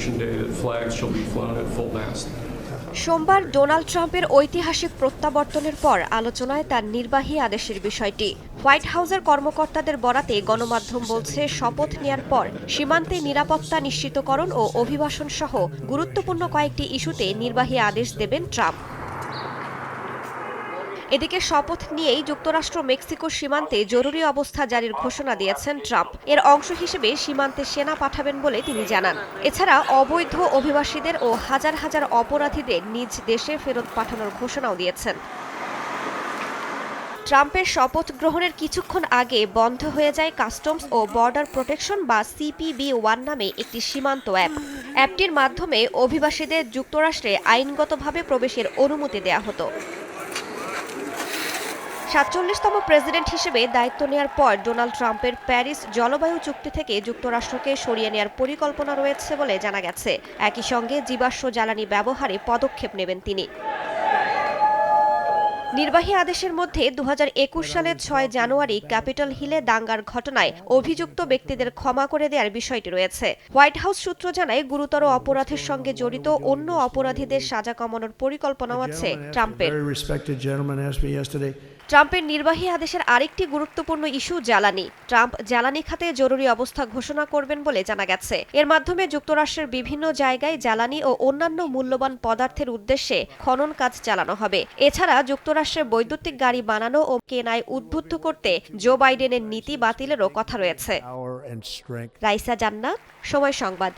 Inauguration day that flags shall be flown at full mast. সোমবার Donald ট্রাম্পের ঐতিহাসিক প্রত্যাবর্তনের পর আলোচনায় তার নির্বাহী আদেশের বিষয়টি। হোয়াইট হাউসের কর্মকর্তাদের বরাতে গণমাধ্যম বলছে, শপথ নেয়ার পর সীমান্তে নিরাপত্তা নিশ্চিতকরণ ও অভিবাসন সহ গুরুত্বপূর্ণ কয়েকটি ইস্যুতে নির্বাহী আদেশ দেবেন ট্রাম্প। এদিকে শপথ নিয়েই যুক্তরাষ্ট্র মেক্সিকো সীমান্তে জরুরি অবস্থা জারির ঘোষণা দিয়েছেন ট্রাম্প। এর অংশ হিসেবে সীমান্তে সেনা পাঠাবেন বলে তিনি জানান। এছাড়া অবৈধ অভিবাসীদের ও হাজার হাজার অপরাধীদের নিজ দেশে ফেরত পাঠানোর ঘোষণাও দিয়েছেন। ট্রাম্পের শপথ গ্রহণের কিছুক্ষণ আগে বন্ধ হয়ে যায় কাস্টমস ও বর্ডার প্রোটেকশন বা CPB-1 নামে একটি সীমান্ত অ্যাপ। অ্যাপটির মাধ্যমে অভিবাসীদের যুক্তরাষ্ট্রে আইনগতভাবে প্রবেশের অনুমতি দেয়া হতো। ৪৭তম প্রেসিডেন্ট হিসেবে দায়িত্ব নেয়ার পর ডোনাল্ড ট্রাম্পের প্যারিস জলবায়ু চুক্তি থেকে যুক্তরাষ্ট্রকে সরিয়ে নেয়ার পরিকল্পনা রয়েছে বলে জানা গেছে। একই সঙ্গে জীবাশ্ম জ্বালানি ব্যবহারে পদক্ষেপ নেবেন তিনি। নির্বাহী আদেশের মধ্যে ২০২১ সালের ৬ জানুয়ারি ক্যাপিটল হিলে দাঙ্গার ঘটনায় অভিযুক্ত ব্যক্তিদের ক্ষমা করে দেওয়ার বিষয়টি রয়েছে। হোয়াইট হাউস সূত্র জানায়, গুরুতর অপরাধের সঙ্গে জড়িত অন্য অপরাধীদের সাজা কমানোর পরিকল্পনাও আছে ট্রাম্পের। ট্রাম্পের নির্বাহী আদেশের আরেকটি গুরুত্বপূর্ণ ইস্যু জ্বালানি। ট্রাম্প জ্বালানি খাতে জরুরি অবস্থা ঘোষণা করবেন বলে জানা গেছে। এর মাধ্যমে যুক্তরাষ্ট্রের বিভিন্ন জায়গায় জ্বালানি ও অন্যান্য মূল্যবান পদার্থের উদ্দেশ্যে খনন কাজ চালানো হবে। এছাড়া যুক্তরাষ্ট্রের বৈদ্যুতিক গাড়ি বানানো ও কেনায় উদ্বুদ্ধ করতে জো বাইডেনের নীতি বাতিলেরও কথা রয়েছে। রাইসা জান্নাত, সময় সংবাদ।